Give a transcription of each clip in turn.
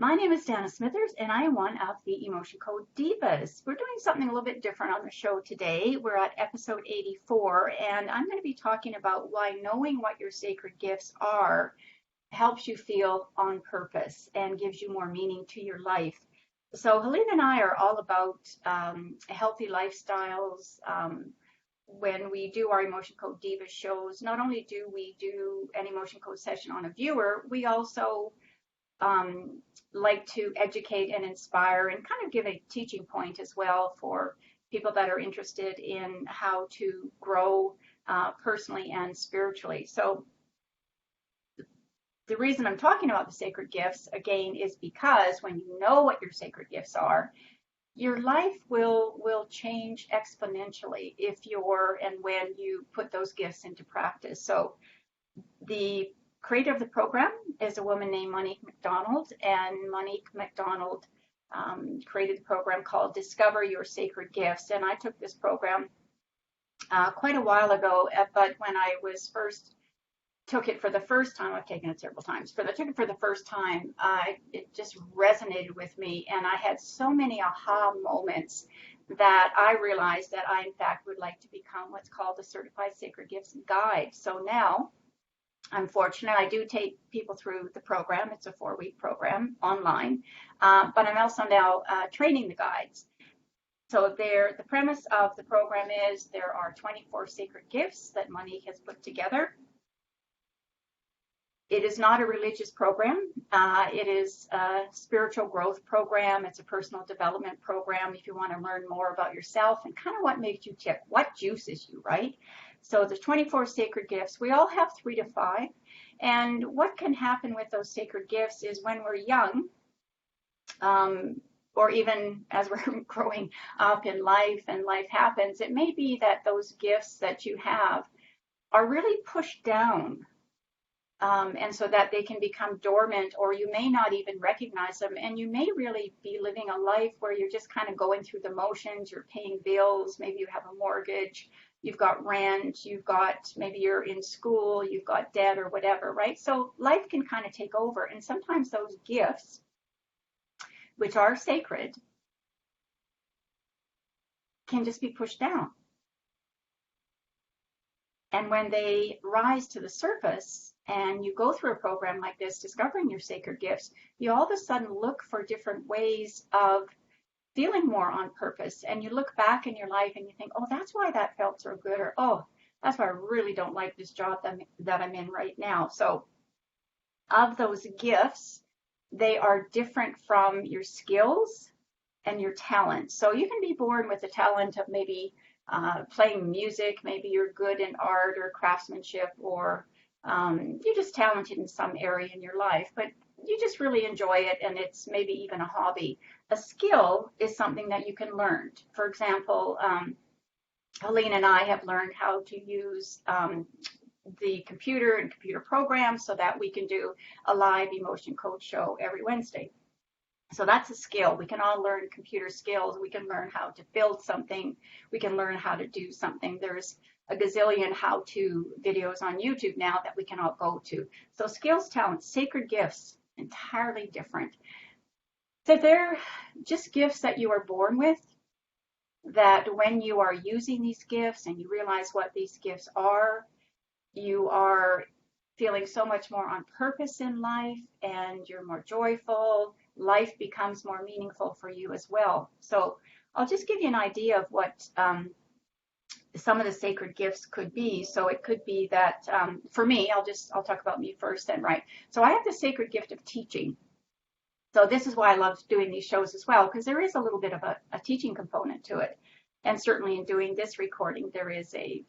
My name is Dana Smithers, and I am one of the Emotion Code Divas. We're doing something a little bit different on the show today. We're at episode 84, and I'm going to be talking about why knowing what your sacred gifts are helps you feel on purpose and gives you more meaning to your life. So, Helene and I are all about healthy lifestyles. When we do our Emotion Code Divas shows, not only do we do an Emotion Code session on a viewer, we also um, like to educate and inspire and kind of give a teaching point as well for people that are interested in how to grow personally and spiritually. So the reason I'm talking about the sacred gifts again is because when you know what your sacred gifts are, your life will change exponentially if you're and when you put those gifts into practice. So the creator of the program is a woman named Monique McDonald, and Monique McDonald created the program called Discover Your Sacred Gifts. And I took this program quite a while ago, but when I was first took it for the first time, I've taken it several times, but I took it for the first time, it just resonated with me, and I had so many aha moments that I realized that I, in fact, would like to become what's called a Certified Sacred Gifts Guide. So now, I'm fortunate. I do take people through the program. It's a 4-week program online, but I'm also now training the guides. So the premise of the program is there are 24 sacred gifts that Monique has put together. It is not a religious program. It is a spiritual growth program. It's a personal development program if you want to learn more about yourself and kind of what makes you tick, what juices you, right? So the 24 sacred gifts, we all have 3 to 5. And what can happen with those sacred gifts is when we're young, or even as we're growing up in life and life happens, it may be that those gifts that you have are really pushed down, and so that they can become dormant, or you may not even recognize them, and you may really be living a life where you're just kind of going through the motions. You're paying bills, maybe you have a mortgage, you've got rent, you've got, maybe you're in school, you've got debt or whatever, right? So life can kind of take over, and sometimes those gifts, which are sacred, can just be pushed down. And when they rise to the surface and you go through a program like this, discovering your sacred gifts, you all of a sudden look for different ways of feeling more on purpose. And you look back in your life and you think, oh, that's why that felt so good. Or, oh, that's why I really don't like this job that I'm in right now. So of those gifts, they are different from your skills and your talent. So you can be born with the talent of maybe playing music, maybe you're good in art or craftsmanship, or you're just talented in some area in your life, but you just really enjoy it and it's maybe even a hobby. A skill is something that you can learn. For example, Helene and I have learned how to use the computer and computer programs so that we can do a live emotion coach show every Wednesday. So that's a skill. We can all learn computer skills. We can learn how to build something. We can learn how to do something. There's a gazillion how-to videos on YouTube now that we can all go to. So skills, talents, sacred gifts, entirely different. So they're just gifts that you are born with, that when you are using these gifts and you realize what these gifts are, you are feeling so much more on purpose in life, and you're more joyful. Life becomes more meaningful for you as well. So I'll just give you an idea of what some of the sacred gifts could be. So it could be that for me, I'll talk about me first then, right? So I have the sacred gift of teaching. So this is why I love doing these shows as well, because there is a little bit of a teaching component to it. And certainly in doing this recording, there is a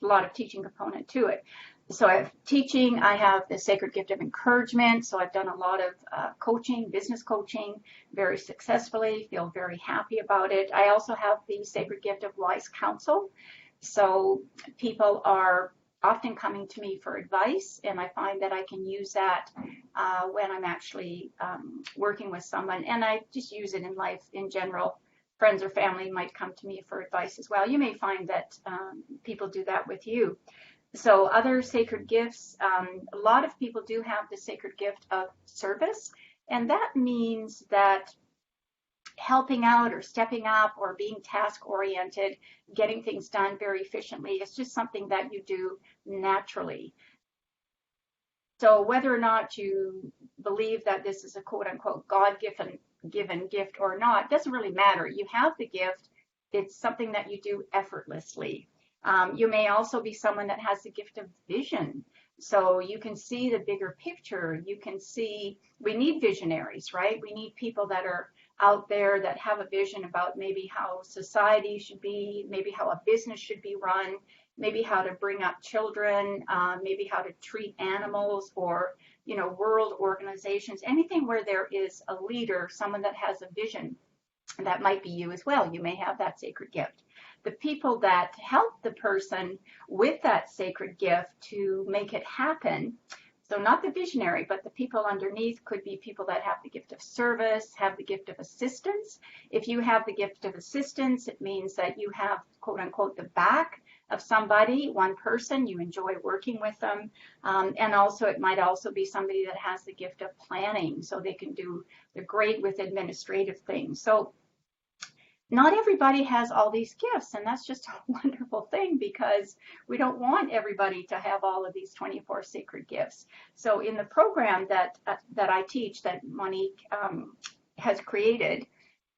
lot of teaching component to it. So I have teaching, I have the sacred gift of encouragement. So I've done a lot of coaching, business coaching, very successfully, feel very happy about it. I also have the sacred gift of wise counsel. So people are often coming to me for advice, and I find that I can use that when I'm actually working with someone, and I just use it in life in general. Friends or family might come to me for advice as well. You may find that people do that with you. So other sacred gifts, a lot of people do have the sacred gift of service. And that means that helping out or stepping up or being task oriented, getting things done very efficiently is just something that you do naturally. So whether or not you believe that this is a quote unquote God given gift or not doesn't really matter. You have the gift. It's something that you do effortlessly. You may also be someone that has the gift of vision. So you can see the bigger picture. You can see, we need visionaries, right? We need people that are out there that have a vision about maybe how society should be, maybe how a business should be run, maybe how to bring up children, maybe how to treat animals, or world organizations, anything where there is a leader, someone that has a vision. That might be you as well. You may have that sacred gift. The people that help the person with that sacred gift to make it happen, so not the visionary, but the people underneath could be people that have the gift of service, have the gift of assistance. If you have the gift of assistance, it means that you have, quote unquote, the back of somebody, one person, you enjoy working with them. And also it might also be somebody that has the gift of planning, so they're great with administrative things. So not everybody has all these gifts, and that's just a wonderful thing, because we don't want everybody to have all of these 24 sacred gifts. So in the program that I teach, that Monique has created,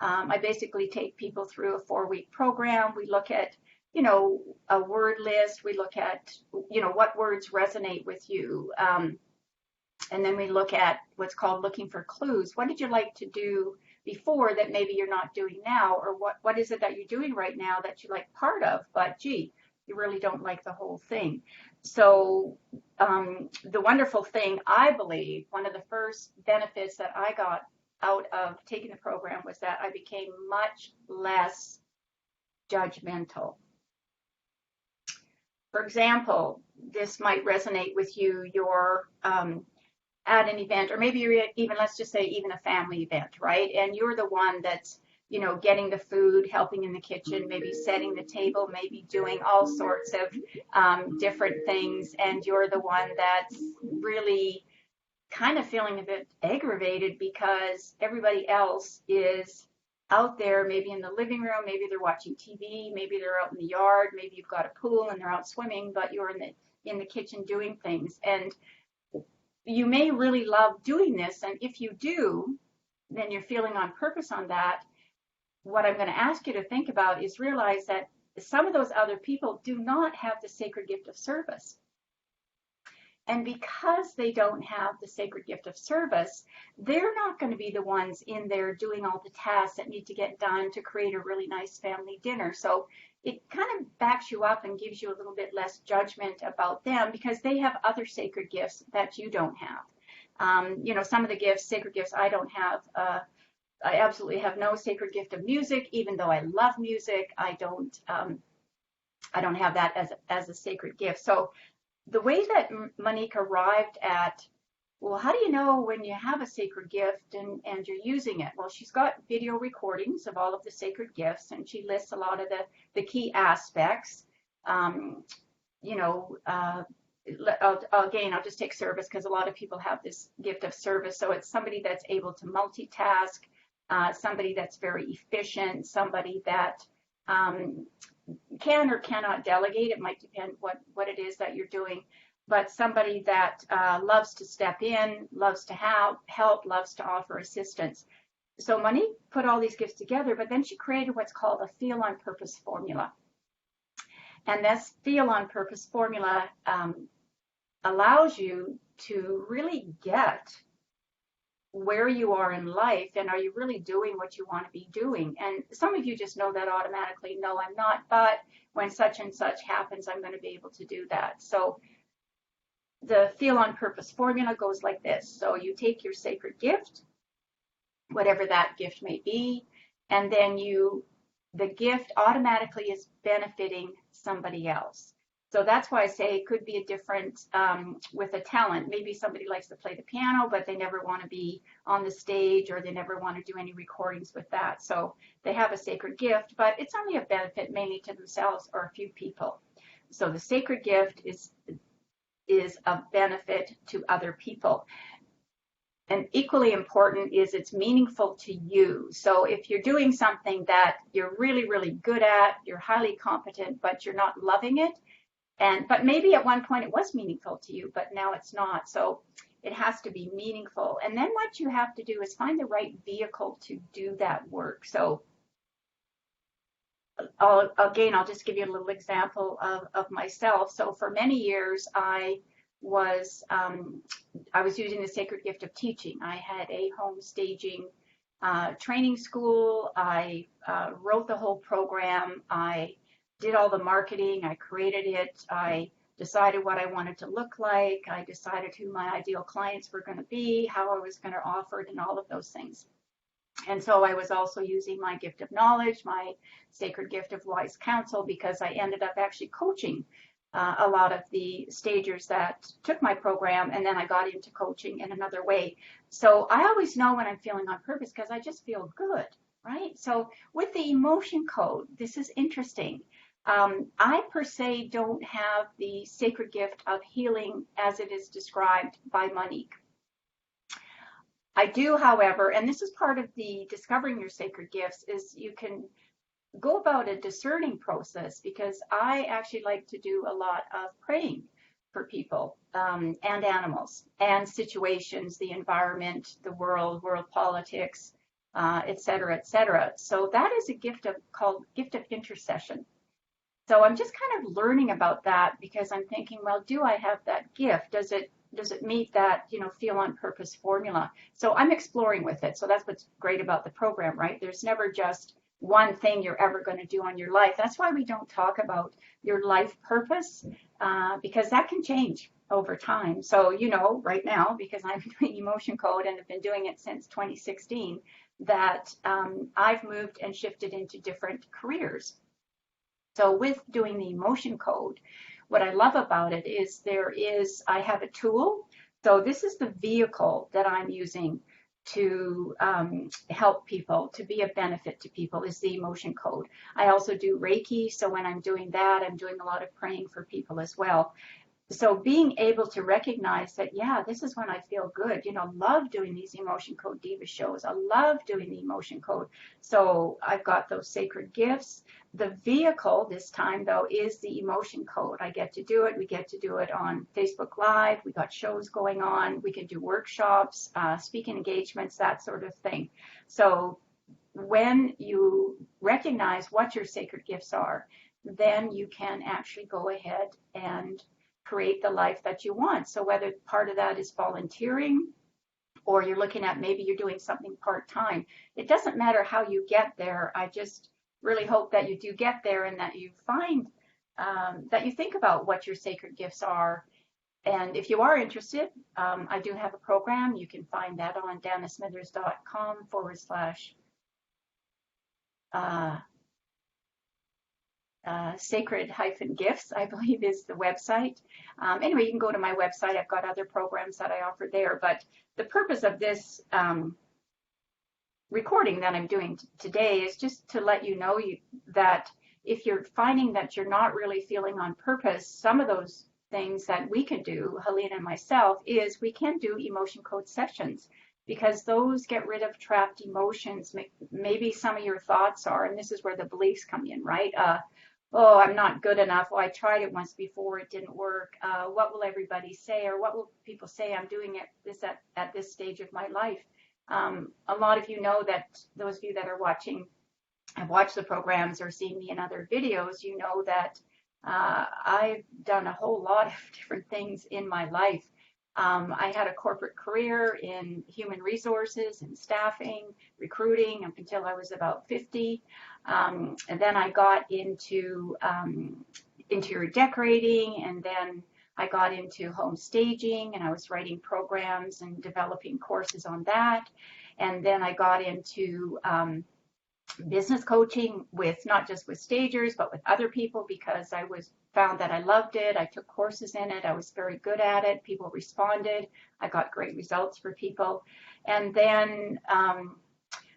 I basically take people through a 4-week program. We look at a word list. We look at what words resonate with you, and then we look at what's called looking for clues. What did you like to do before that maybe you're not doing now, or what is it that you're doing right now that you like part of, but gee, you really don't like the whole thing. So the wonderful thing, I believe, one of the first benefits that I got out of taking the program was that I became much less judgmental. For example, this might resonate with you. You're at an event, or maybe you're even, let's just say, even a family event, right? And you're the one that's, getting the food, helping in the kitchen, maybe setting the table, maybe doing all sorts of different things. And you're the one that's really kind of feeling a bit aggravated because everybody else is out there, maybe in the living room, maybe they're watching TV, maybe they're out in the yard, maybe you've got a pool and they're out swimming, but you're in the kitchen doing things. And you may really love doing this, and if you do, then you're feeling on purpose on that. What I'm going to ask you to think about is realize that some of those other people do not have the sacred gift of service. And because they don't have the sacred gift of service, they're not going to be the ones in there doing all the tasks that need to get done to create a really nice family dinner. So it kind of backs you up and gives you a little bit less judgment about them, because they have other sacred gifts that you don't have. Some of the gifts, sacred gifts, I don't have. I absolutely have no sacred gift of music, even though I love music. I don't have that as a sacred gift. So the way that Monique arrived at, well, how do you know when you have a sacred gift and you're using it? Well, she's got video recordings of all of the sacred gifts, and she lists a lot of the key aspects. Again, I'll just take service, because a lot of people have this gift of service. So it's somebody that's able to multitask, somebody that's very efficient, somebody that can or cannot delegate. It might depend what it is that you're doing, but somebody that loves to step in, loves to help, loves to offer assistance. So Monique put all these gifts together, but then she created what's called a feel on purpose formula. And this feel on purpose formula allows you to really get where you are in life, and are you really doing what you want to be doing. And some of you just know that automatically. No, I'm not, but when such and such happens, I'm going to be able to do that. So the feel on purpose formula goes like this. So you take your sacred gift, whatever that gift may be, and then the gift automatically is benefiting somebody else. So that's why I say it could be a different with a talent. Maybe somebody likes to play the piano, but they never want to be on the stage, or they never want to do any recordings with that. So they have a sacred gift, but it's only a benefit mainly to themselves or a few people. So the sacred gift is of benefit to other people. and equally important is it's meaningful to you. So if you're doing something that you're really, really good at, you're highly competent, but you're not loving it, but maybe at one point it was meaningful to you, but now it's not. So it has to be meaningful. And then what you have to do is find the right vehicle to do that work. So I'll just give you a little example of myself. So for many years, I was using the sacred gift of teaching. I had a home staging training school. I wrote the whole program. I did all the marketing. I created it. I decided what I wanted to look like. I decided who my ideal clients were going to be, how I was going to offer it, and all of those things. And so I was also using my gift of knowledge, my sacred gift of wise counsel, because I ended up actually coaching a lot of the stagers that took my program, and then I got into coaching in another way. So I always know when I'm feeling on purpose because I just feel good, right? So with the emotion code, this is interesting. I per se don't have the sacred gift of healing as it is described by Monique. I do, however, and this is part of the discovering your sacred gifts, is you can go about a discerning process, because I actually like to do a lot of praying for people and animals and situations, the environment, the world politics, et cetera, et cetera. So that is a gift called gift of intercession. So I'm just kind of learning about that, because I'm thinking, well, do I have that gift? Does it meet that, feel on purpose formula? So I'm exploring with it. So that's what's great about the program, right? There's never just one thing you're ever going to do on your life. That's why we don't talk about your life purpose, because that can change over time. So, right now, because I'm doing emotion code and have been doing it since 2016, that I've moved and shifted into different careers. So with doing the emotion code, what I love about it is I have a tool. So this is the vehicle that I'm using to help people, to be a benefit to people, is the emotion code. I also do Reiki. So when I'm doing that, I'm doing a lot of praying for people as well. So being able to recognize that, yeah, this is when I feel good, love doing these emotion code diva shows. I love doing the emotion code. So I've got those sacred gifts. The vehicle this time, though, is the emotion code. I get to do it. We get to do it on Facebook Live. We got shows going on. We can do workshops, speaking engagements, that sort of thing. So when you recognize what your sacred gifts are, then you can actually go ahead and create the life that you want. So whether part of that is volunteering, or you're looking at maybe you're doing something part-time, it doesn't matter how you get there. I just really hope that you do get there, and that you find that you think about what your sacred gifts are. And if you are interested, I do have a program. You can find that on danasmithers.com / sacred-gifts, I believe is the website. Anyway, you can go to my website. I've got other programs that I offer there. But the purpose of this recording that I'm doing today is just to let you know that if you're finding that you're not really feeling on purpose, some of those things that we can do, Helene and myself, is we can do emotion code sessions, because those get rid of trapped emotions. Maybe some of your thoughts are, and this is where the beliefs come in, right? Oh, I'm not good enough. Well, I tried it once before, it didn't work. What will everybody say? Or what will people say I'm doing at this stage of my life? A lot of you know that, those of you that are have watched the programs or seen me in other videos, you know that I've done a whole lot of different things in my life. I had a corporate career in human resources and staffing, recruiting, up until I was about 50. And then I got into interior decorating, and then I got into home staging, and I was writing programs and developing courses on that. And then I got into business coaching, with not just with stagers, but with other people, because I found that I loved it. I took courses in it. I was very good at it. People responded. I got great results for people. And then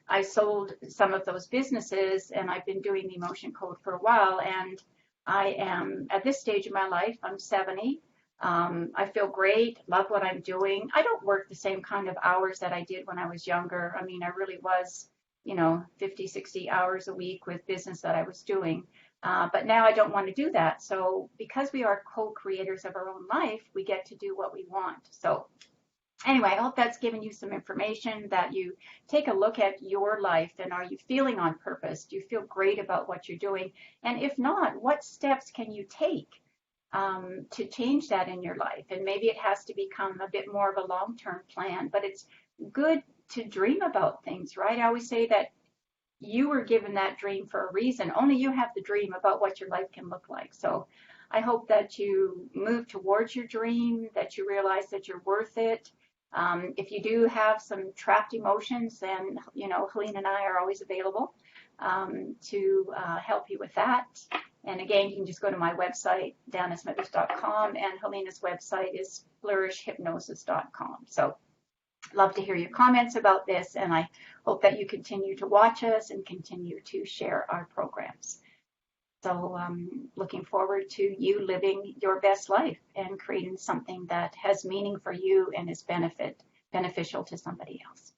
I sold some of those businesses, and I've been doing the emotion code for a while. And I am at this stage of my life, I'm 70. I feel great, love what I'm doing. I don't work the same kind of hours that I did when I was younger. I mean, I really was, 50, 60 hours a week with business that I was doing. But now I don't want to do that. So because we are co-creators of our own life, we get to do what we want. So anyway, I hope that's given you some information, that you take a look at your life and are you feeling on purpose? Do you feel great about what you're doing? And if not, what steps can you take to change that in your life? And maybe it has to become a bit more of a long-term plan, but it's good to dream about things, right? I always say that you were given that dream for a reason. Only you have the dream about what your life can look like. So I hope that you move towards your dream, that you realize that you're worth it. If you do have some trapped emotions, then, Helene and I are always available to help you with that. And again, you can just go to my website, danasmithers.com, and Helena's website is flourishhypnosis.com. So love to hear your comments about this, and I hope that you continue to watch us and continue to share our programs. So looking forward to you living your best life and creating something that has meaning for you and is beneficial to somebody else.